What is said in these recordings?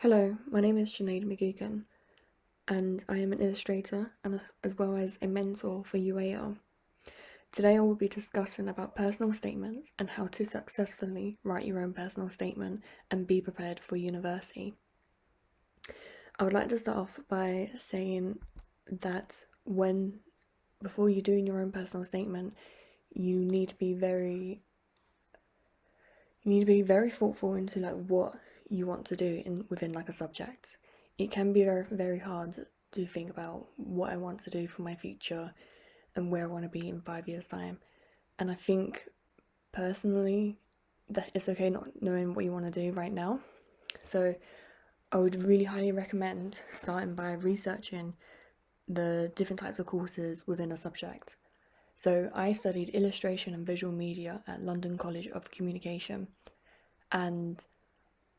Hello, my name is Sinead McGeegan, and I am an illustrator and as well as a mentor for UAL. Today I will be discussing about personal statements and how to successfully write your own personal statement and be prepared for university. I would like to start off by saying that before you're doing your own personal statement, you need to be very thoughtful into what you want to do within a subject. It can be very, very hard to think about what I want to do for my future and where I want to be in 5 years' time. And I think personally that it's okay not knowing what you want to do right now. So I would really highly recommend starting by researching the different types of courses within a subject. So I studied illustration and visual media at London College of Communication, and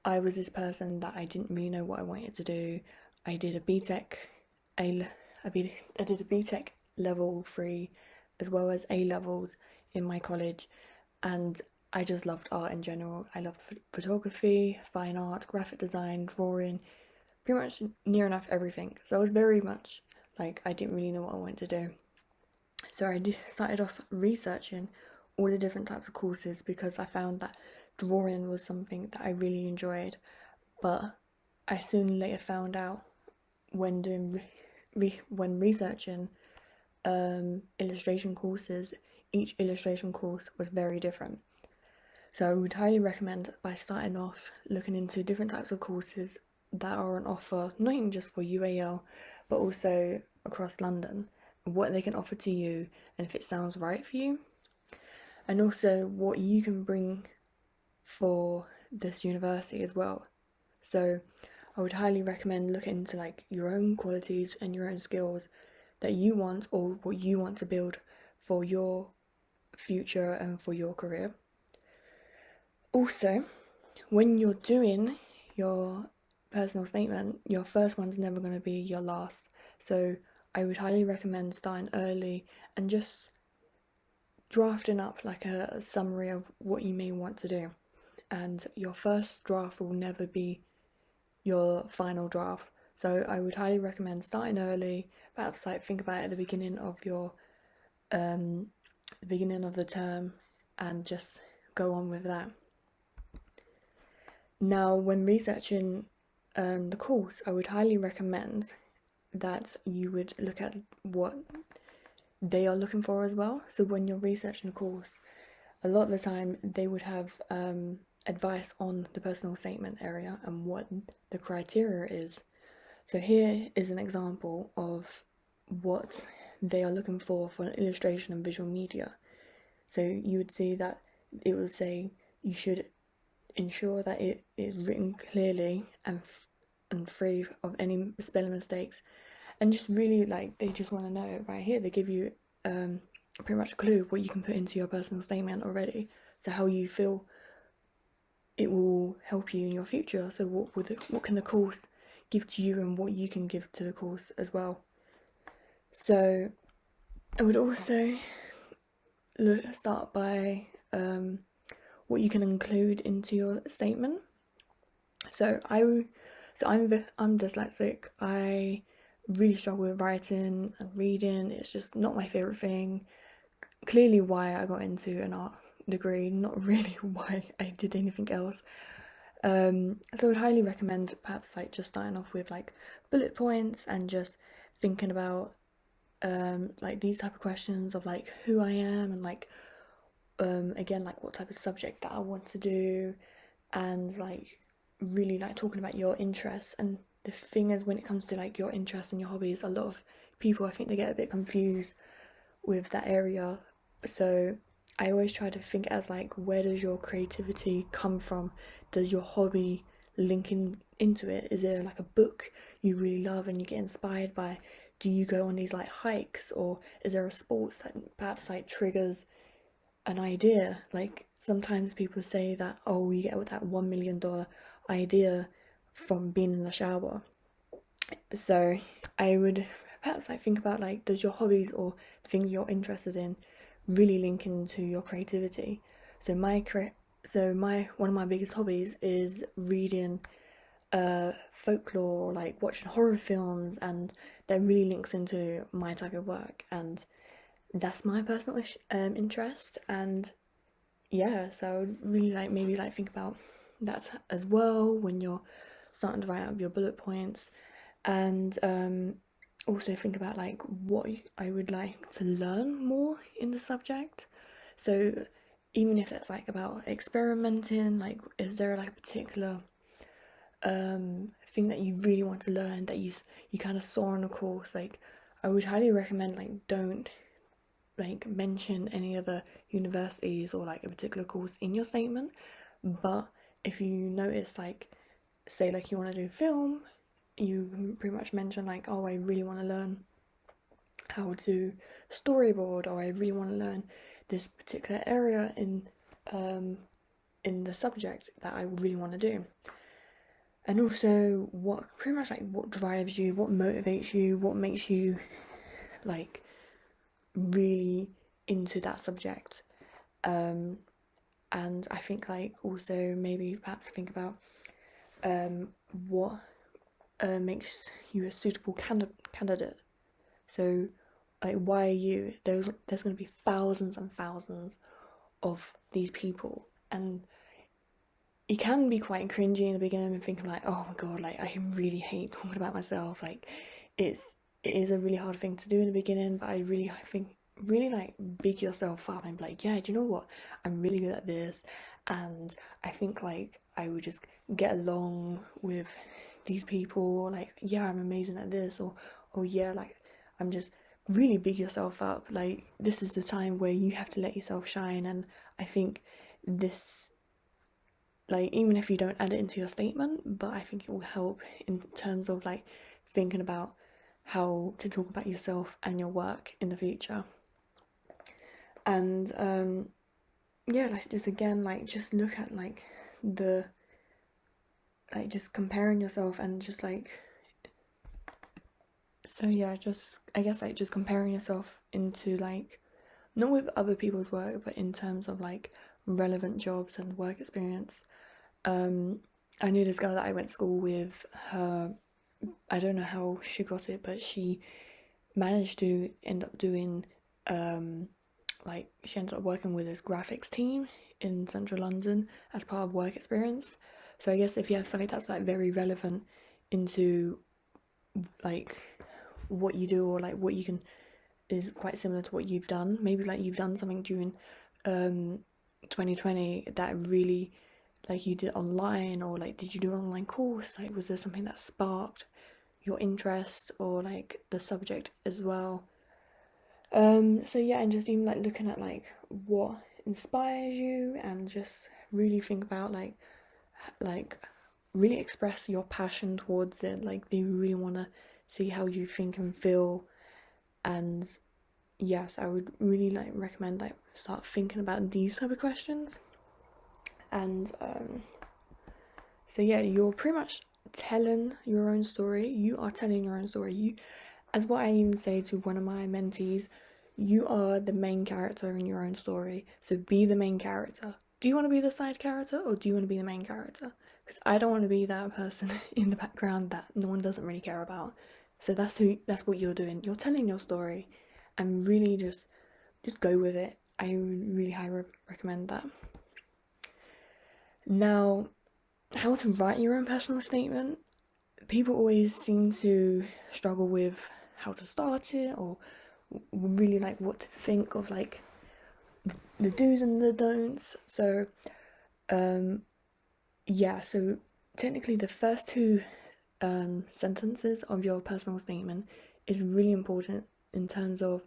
I was this person that I didn't really know what I wanted to do. I did a BTEC, I did a BTEC level 3 as well as A levels in my college, and I just loved art in general. I loved photography, fine art, graphic design, drawing, pretty much near enough everything. So I was very much I didn't really know what I wanted to do. So I started off researching all the different types of courses because I found that drawing was something that I really enjoyed. But I soon later found out when doing when researching illustration courses, each illustration course was very different. So I would highly recommend by starting off looking into different types of courses that are on offer, not even just for UAL, but also across London, what they can offer to you and if it sounds right for you, and also what you can bring for this university as well. So I would highly recommend looking into your own qualities and your own skills that you want or what you want to build for your future and for your career. Also, when you're doing your personal statement, your first one's never going to be your last. So I would highly recommend starting early and just drafting up a summary of what you may want to do. And your first draft will never be your final draft. So I would highly recommend starting early, perhaps think about it at the beginning of the beginning of the term and just go on with that. Now, when researching the course, I would highly recommend that you would look at what they are looking for as well. So when you're researching a course, a lot of the time they would have advice on the personal statement area and what the criteria is. So here is an example of what they are looking for an illustration and visual media. So you would see that it would say you should ensure that it is written clearly and free of any spelling mistakes, and just really they just want to know it right here. They give you pretty much a clue of what you can put into your personal statement already, so how you feel it will help you in your future. So what can the course give to you and what you can give to the course as well. So I would also start by what you can include into your statement. So I'm dyslexic. I really struggle with writing and reading. It's just not my favourite thing. Clearly why I got into an art degree, not really why I did anything else. So I would highly recommend perhaps just starting off with bullet points and just thinking about these type of questions of who I am and again what type of subject that I want to do, and really talking about your interests. And the thing is, when it comes to your interests and your hobbies, a lot of people, I think they get a bit confused with that area. So I always try to think as where does your creativity come from? Does your hobby link into it? Is there a book you really love and you get inspired by? Do you go on these hikes, or is there a sports that perhaps triggers an idea? Sometimes people say that, oh, you get that $1 million idea from being in the shower. So I would perhaps think about does your hobbies or the things you're interested in really link into your creativity? So one of my biggest hobbies is reading folklore, or like watching horror films, and that really links into my type of work, and that's my personal interest. And yeah, so I would really like maybe like think about that as well when you're starting to write up your bullet points, and also think about like what I would like to learn more in the subject. So even if it's like about experimenting, like is there like a particular thing that you really want to learn that you kind of saw on a course? Like I would highly recommend like don't like mention any other universities or like a particular course in your statement, but if you notice like say like you want to do film, you can pretty much mention like, oh, I really want to learn how to storyboard, or I really want to learn this particular area in the subject that I really want to do. And also what pretty much like what drives you, what motivates you, what makes you like really into that subject. And I think like also maybe perhaps think about what makes you a suitable candidate. So like why are you, there's going to be thousands and thousands of these people, and it can be quite cringy in the beginning and thinking like, oh my god, like I really hate talking about myself. Like it is a really hard thing to do in the beginning, but I think really like big yourself up and be like, yeah, do you know what, I'm really good at this, and I think like I would just get along with these people, like yeah, I'm amazing at this, or yeah, like I'm just really big yourself up. Like this is the time where you have to let yourself shine. And I think this, like even if you don't add it into your statement, but I think it will help in terms of like thinking about how to talk about yourself and your work in the future. And yeah, like just again like just look at like the like just comparing yourself and just like, so yeah, just I guess like just comparing yourself into like not with other people's work, but in terms of like relevant jobs and work experience. I knew this girl that I went to school with. Her, I don't know how she got it, but she managed to end up doing like she ended up working with this graphics team in central London as part of work experience. So I guess if you have something that's like very relevant into like what you do, or like what you can, is quite similar to what you've done, maybe like you've done something during 2020 that really like you did online, or like did you do an online course, like was there something that sparked your interest or like the subject as well. So yeah, and just even like looking at like what inspires you, and just really think about like really express your passion towards it. Like do you really want to see how you think and feel? And yes, I would really like recommend like start thinking about these type of questions. And so yeah, you're pretty much telling your own story. You are telling your own story. You, as what I even say to one of my mentees, you are the main character in your own story. So be the main character. Do you want to be the side character, or do you want to be the main character? Because I don't want to be that person in the background that no one doesn't really care about. So that's what you're doing. You're telling your story, and really just go with it. I would really highly recommend that. Now, how to write your own personal statement. People always seem to struggle with how to start it, or really like what to think of like the do's and the don'ts. So yeah, so technically the first two sentences of your personal statement is really important, in terms of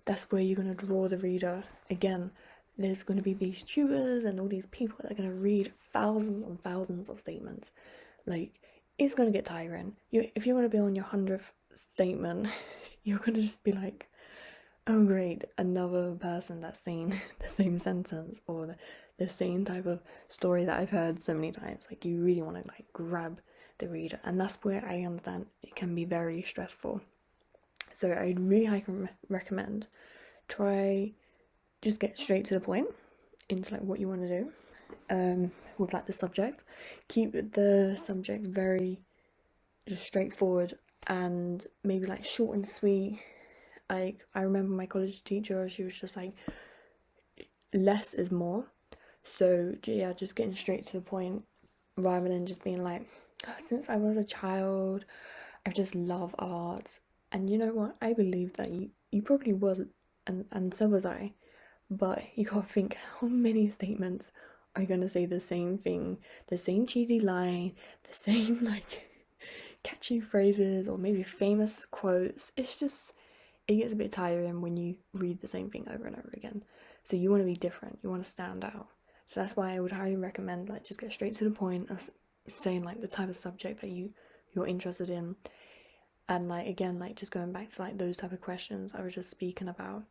that's where you're going to draw the reader. Again, there's going to be these tutors and all these people that are going to read thousands and thousands of statements. Like it's going to get tiring. If you're going to be on your 100th statement, you're going to just be like, oh great, another person that's saying the same sentence, or the same type of story that I've heard so many times. Like you really want to like grab the reader, and that's where I understand it can be very stressful. So I'd really highly recommend try just get straight to the point into like what you want to do. with like the subject. Keep the subject very just straightforward and maybe like short and sweet. Like I remember my college teacher, she was just like, less is more. So yeah, just getting straight to the point rather than just being like, "Oh, since I was a child, I just love art." And you know what? I believe that you probably was, and so was I. But you gotta think how many statements are gonna say the same thing, the same cheesy line, the same like catchy phrases or maybe famous quotes. It's just, it gets a bit tiring when you read the same thing over and over again. So you want to be different, you want to stand out. So that's why I would highly recommend like just get straight to the point of saying like the type of subject that you're interested in, and like again like just going back to like those type of questions I was just speaking about,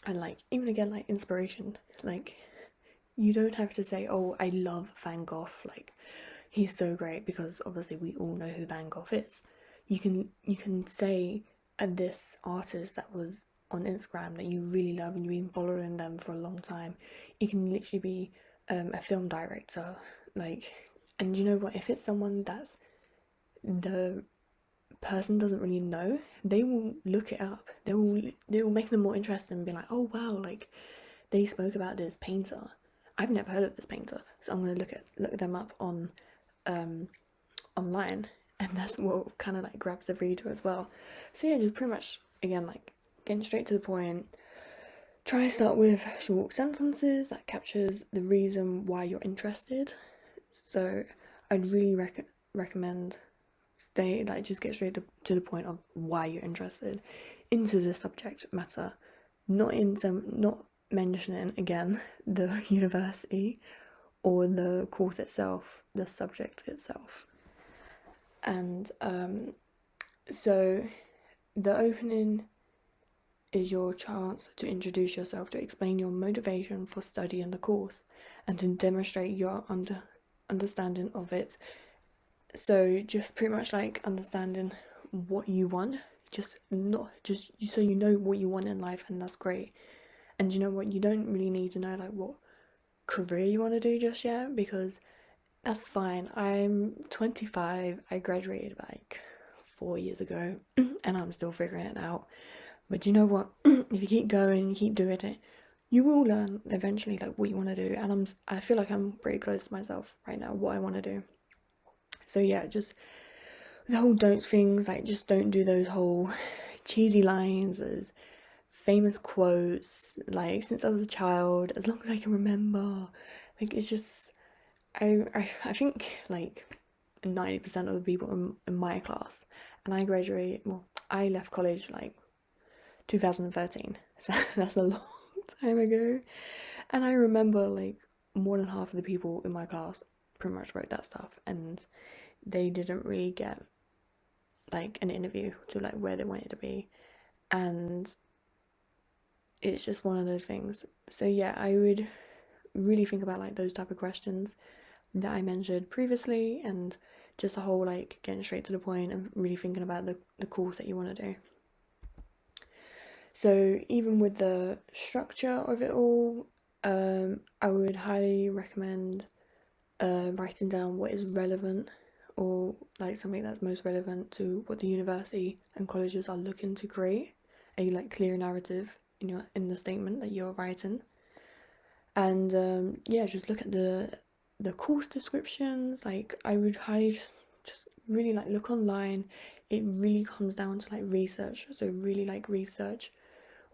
and like even again like inspiration. Like you don't have to say, oh, I love Van Gogh, like he's so great, because obviously we all know who Van Gogh is. You can say this artist that was on Instagram that you really love and you've been following them for a long time. It can literally be a film director, like, and you know what? If it's someone that's the person doesn't really know, they will look it up. They will make them more interested and be like, oh wow, like they spoke about this painter. I've never heard of this painter, so I'm gonna look them up on online, and that's what kind of like grabs the reader as well. So yeah, just pretty much again like getting straight to the point. Try to start with short sentences that captures the reason why you're interested. So I'd really recommend stay like just get straight to the point of why you're interested into the subject matter, not mentioning again the university or the course itself, the subject itself. And so the opening is your chance to introduce yourself, to explain your motivation for studying the course, and to demonstrate your understanding of it. So just pretty much like understanding what you want, just not just so you know what you want in life, and that's great. And you know what, you don't really need to know like what career you want to do just yet, because that's fine. I'm 25. I graduated like 4 years ago and I'm still figuring it out. But you know what? If you keep going, you keep doing it, you will learn eventually like what you want to do. And I feel like I'm pretty close to myself right now, what I want to do. So yeah, just the whole don't things, like just don't do those whole cheesy lines, those famous quotes, like since I was a child, as long as I can remember. Like it's just I think like 90% of the people in my class, and I graduated, well, I left college like 2013, so that's a long time ago. And I remember like more than half of the people in my class pretty much wrote that stuff, and they didn't really get like an interview to like where they wanted to be. And it's just one of those things. So yeah, I would really think about like those type of questions that I mentioned previously, and just a whole like getting straight to the point and really thinking about the course that you want to do. So even with the structure of it all, I would highly recommend writing down what is relevant, or like something that's most relevant to what the university and colleges are looking to create, a like clear narrative in the statement that you're writing. And yeah, just look at the course descriptions. Like I would highly just really like look online. It really comes down to like research, so really like research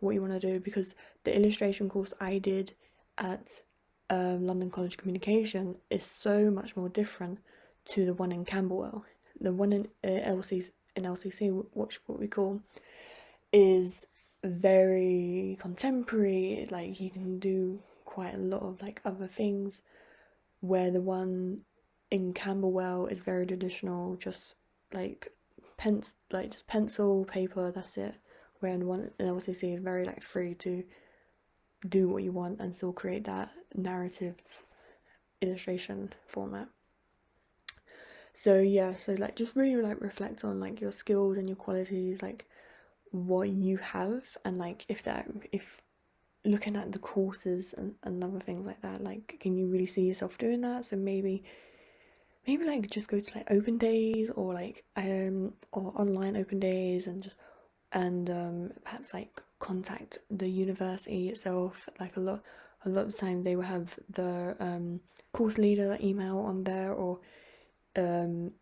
what you want to do, because the illustration course I did at London College Communication is so much more different to the one in Camberwell. The one in LCC, what we call, is very contemporary. Like you can do quite a lot of like other things, where the one in Camberwell is very traditional, just like just pencil, paper, that's it. Where in one in LCC is very like free to do what you want and still create that narrative illustration format. So yeah, so like just really like reflect on like your skills and your qualities, like what you have, and like if looking at the courses and other things like that, like can you really see yourself doing that? So maybe like just go to like open days, or like or online open days, and perhaps like contact the university itself. Like a lot of the time they will have the course leader email on there, um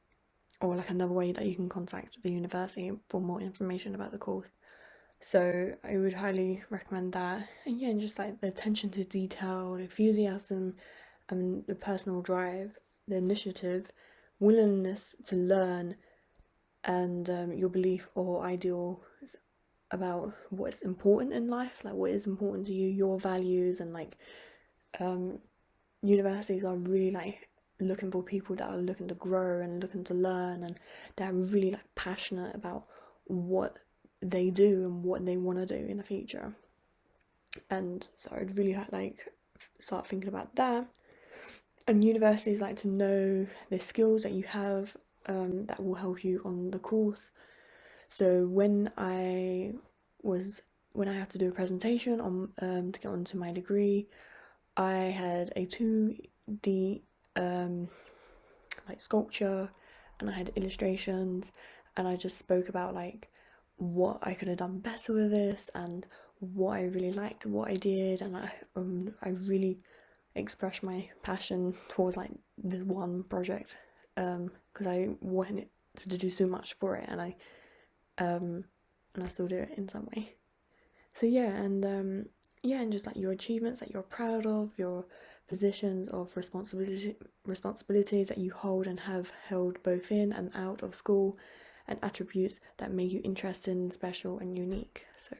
or like another way that you can contact the university for more information about the course. So I would highly recommend that. And yeah, and just like the attention to detail, the enthusiasm, and the personal drive, the initiative, willingness to learn, and your belief or ideal about what's important in life, like what is important to you, your values, and like um, universities are really like looking for people that are looking to grow and looking to learn, and they're really like passionate about what they do and what they want to do in the future. And so I'd really like start thinking about that. And universities like to know the skills that you have that will help you on the course. So when I had to do a presentation on to get onto my degree, I had a 2D like sculpture, and I had illustrations, and I just spoke about like what I could have done better with this, and what I really liked, what I did, and I really expressed my passion towards like this one project, because I wanted to do so much for it, um and I still do it in some way. So yeah, and just like your achievements that you're proud of, your positions of responsibilities that you hold and have held both in and out of school, and attributes that make you interesting, special, and unique. So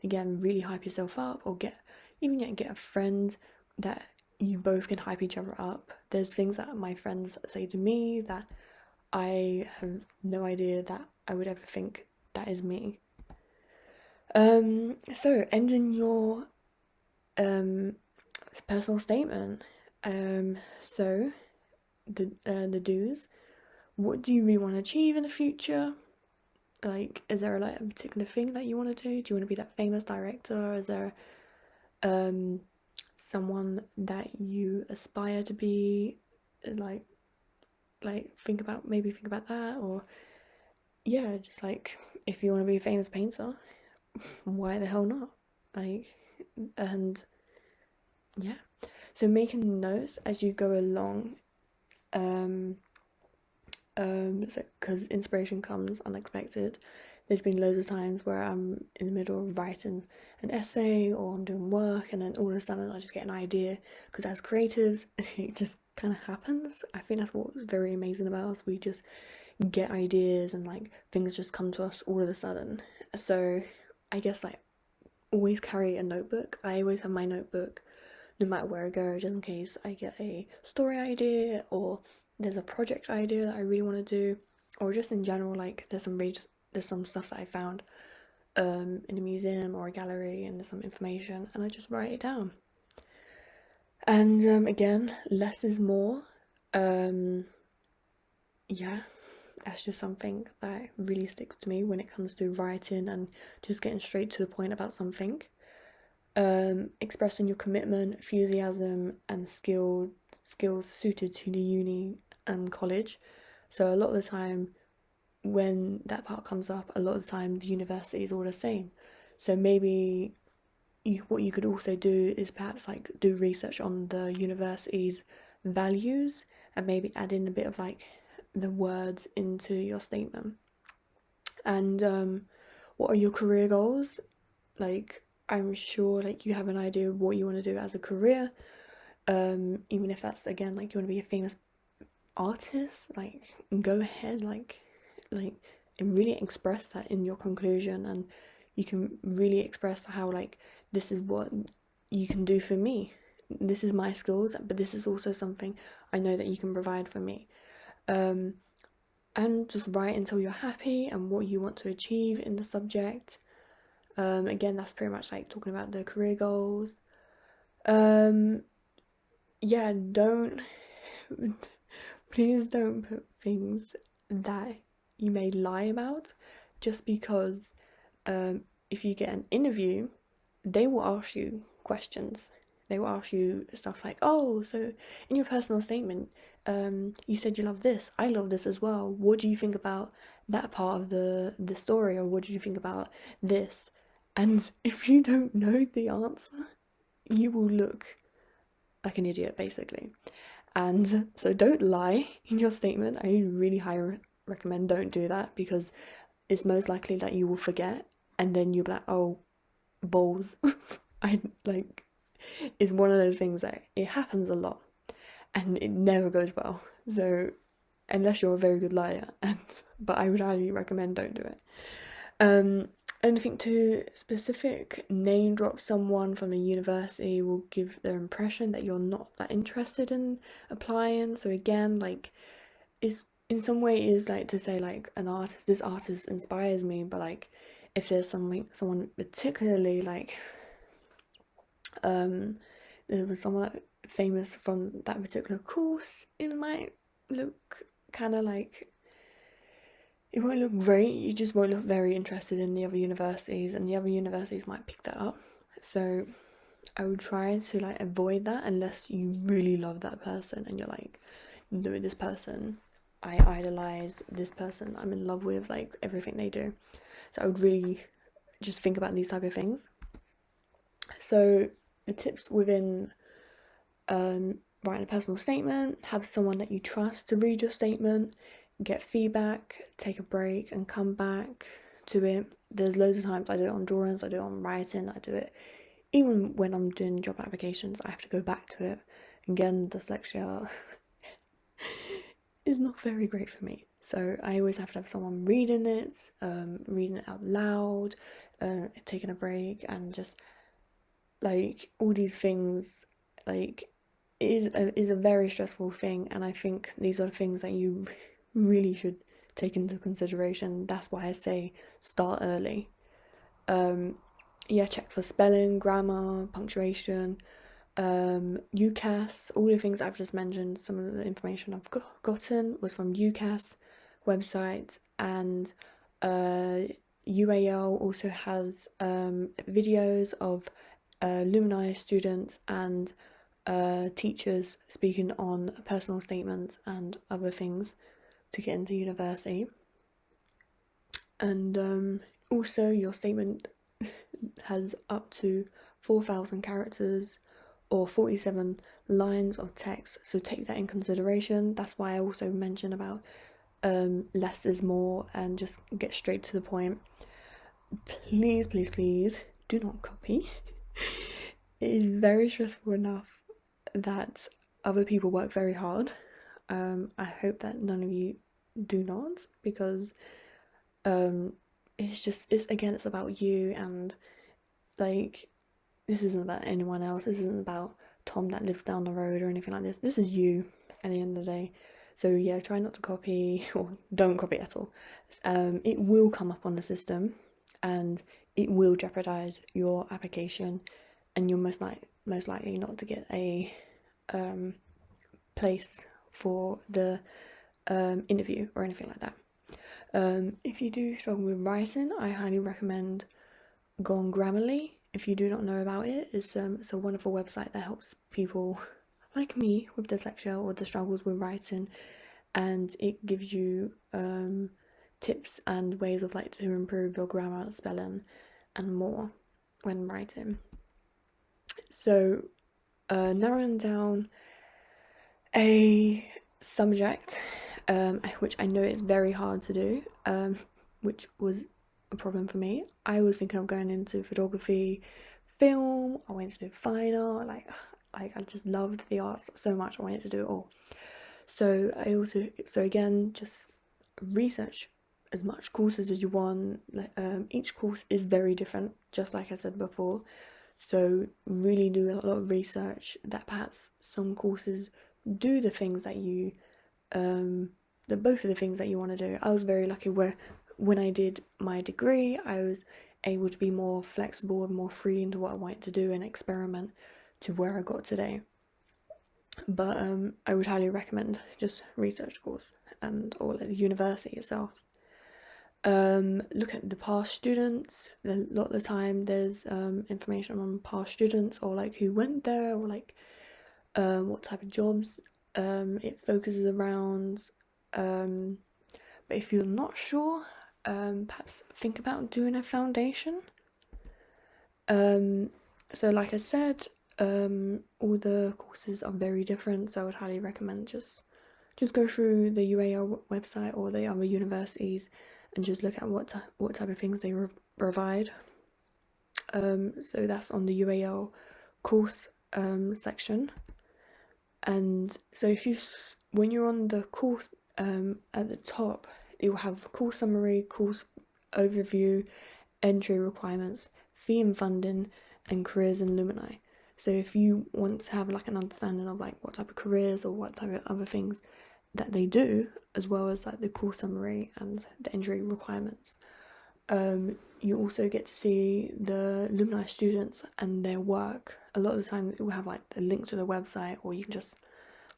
again, really hype yourself up, or get a friend that you both can hype each other up. There's things that my friends say to me that I have no idea that I would ever think that is me. So ending your um personal statement. So the do's. What do you really want to achieve in the future? Like, is there like a particular thing that you want to do? Do you want to be that famous director? Is there um someone that you aspire to be? Like think about that, or yeah, just like if you want to be a famous painter, why the hell not? Like, and yeah. So making notes as you go along, um, so because inspiration comes unexpected. There's been loads of times where I'm in the middle of writing an essay, or I'm doing work, and then all of a sudden I just get an idea. Because as creatives, it just kind of happens. I think that's what's very amazing about us. We just get ideas, and like things just come to us all of a sudden. So I guess like always carry a notebook. I always have my notebook no matter where I go, just in case I get a story idea, or there's a project idea that I really want to do, or just in general, like there's some stuff that I found in a museum or a gallery, and there's some information, and I just write it down. And again, less is more. Um, yeah, that's just something that really sticks to me when it comes to writing and just getting straight to the point about something. Expressing your commitment, enthusiasm, and skills suited to the uni and college. So a lot of the time, when that part comes up, a lot of the time the university is all the same. So maybe what you could also do is perhaps like do research on the university's values, and maybe add in a bit of like the words into your statement. And what are your career goals? Like, I'm sure like you have an idea of what you want to do as a career. Even if that's again like you want to be a famous artist, like go ahead, like and really express that in your conclusion, and you can really express how like this is what you can do for me. This is my skills, but this is also something I know that you can provide for me. Um, and just write until you're happy and what you want to achieve in the subject. Again, that's pretty much like talking about the career goals. Um, yeah, don't please don't put things that you may lie about, just because if you get an interview, they will ask you questions. They will ask you stuff like, oh, so in your personal statement, you said you love this. I love this as well. What do you think about that part of the story, or what do you think about this? And if you don't know the answer, you will look like an idiot, basically. And so don't lie in your statement. I really highly recommend don't do that, because it's most likely that you will forget, and then you'll be like, oh, balls. I like, it's one of those things that it happens a lot and it never goes well. So unless you're a very good liar, but I would highly recommend don't do it. Anything too specific, name drop someone from a university will give their impression that you're not that interested in applying. So again, like, it's in some way is like to say like an artist, this artist inspires me, but like if there's someone particularly like there was someone famous from that particular course, it might look kind of like, it won't look great, you just won't look very interested in the other universities, and the other universities might pick that up. So I would try to like avoid that unless you really love that person and you're like, no, this person, I idolize this person, I'm in love with like everything they do. So I would really just think about these type of things. So the tips within writing a personal statement: have someone that you trust to read your statement, get feedback, take a break and come back to it. There's loads of times I do it on drawings, I do it on writing, I do it even when I'm doing job applications, I have to go back to it. Again, dyslexia is not very great for me, so I always have to have someone reading it out loud, taking a break, and just like all these things. Like, it is a very stressful thing, and I think these are things that you really should take into consideration. That's why I say start early. Check for spelling, grammar, punctuation, UCAS, all the things I've just mentioned. Some of the information I've gotten was from UCAS website, and UAL also has videos of alumni, students, and teachers speaking on personal statements and other things to get into university. And also your statement has up to 4,000 characters or 47 lines of text, so take that in consideration. That's why I also mentioned about less is more and just get straight to the point. Please, please, please do not copy. It is very stressful enough that other people work very hard. I hope that none of you do not, because it's about you, and like, this isn't about anyone else. This isn't about Tom that lives down the road or anything like this. This is you at the end of the day. So yeah, try not to copy, or don't copy at all. It will come up on the system and it will jeopardize your application, and you're most likely not to get a place for the interview or anything like that. If you do struggle with writing, I highly recommend go on Grammarly. If you do not know about it, it's a wonderful website that helps people like me with dyslexia or the struggles with writing, and it gives you tips and ways of like to improve your grammar, spelling, and more when writing. So narrowing down a subject, which I know is very hard to do, which was a problem for me. I was thinking of going into photography, film. I wanted to do fine art. Like I just loved the arts so much. I wanted to do it all. So again, just research as much courses as you want. Like each course is very different, just like I said before. So really do a lot of research, that perhaps some courses do the things that you both of the things that you want to do. I was very lucky where when I did my degree, I was able to be more flexible and more free into what I wanted to do and experiment to where I got today. But I would highly recommend just research course or like the university itself. Look at the past students. A lot of the time there's information on past students, or like who went there, or like what type of jobs it focuses around. But if you're not sure, perhaps think about doing a foundation. So like I said, all the courses are very different, so I would highly recommend just go through the UAL website or the other universities and just look at what type of things they provide. So that's on the UAL course section. And so when you're on the course at the top, it will have course summary, course overview, entry requirements, fee and funding, and careers and alumni. So if you want to have like an understanding of like what type of careers or what type of other things that they do, as well as like the course summary and the entry requirements, you also get to see the alumni students and their work. A lot of the time it will have like the link to the website, or you can just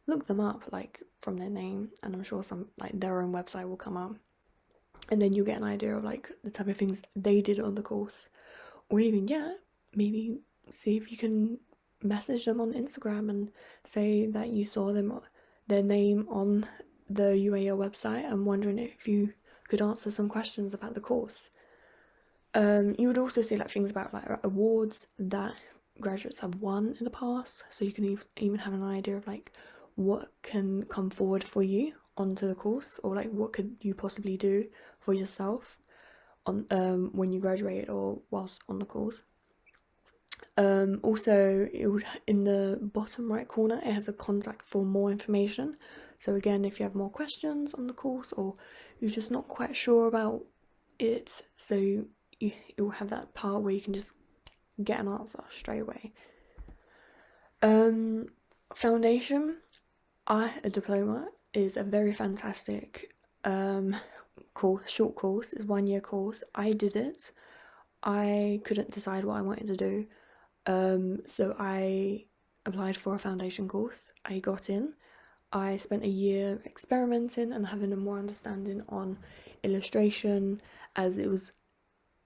look them up like from their name, and I'm sure some like their own website will come up, and then you get an idea of like the type of things they did on the course. Or even, yeah, maybe see if you can message them on Instagram and say that you saw their name on the UAL website and wondering if you could answer some questions about the course. You would also see like things about like awards that graduates have won in the past, so you can even have an idea of like what can come forward for you onto the course, or like what could you possibly do for yourself on when you graduate or whilst on the course. Also, it would, in the bottom right corner, it has a contact for more information. So again, if you have more questions on the course, or you're just not quite sure about it, so it will have that part where you can just get an answer straight away. Foundation, a diploma is a very fantastic course, short course. It's 1 year course. I did it. I couldn't decide what I wanted to do. So I applied for a foundation course. I got in. I spent a year experimenting and having a more understanding on illustration, as it was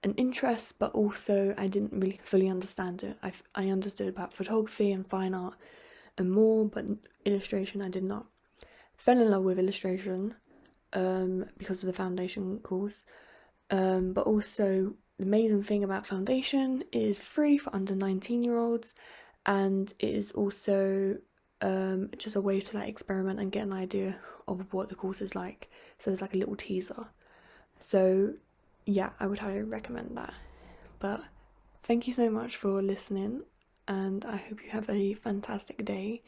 an interest, but also I didn't really fully understand it. I understood about photography and fine art and more, but illustration I did not. Fell in love with illustration because of the foundation course. But also the amazing thing about foundation, it is free for under 19-year-olds, and it is also just a way to like experiment and get an idea of what the course is like. So it's like a little teaser. So yeah, I would highly recommend that. But thank you so much for listening, and I hope you have a fantastic day.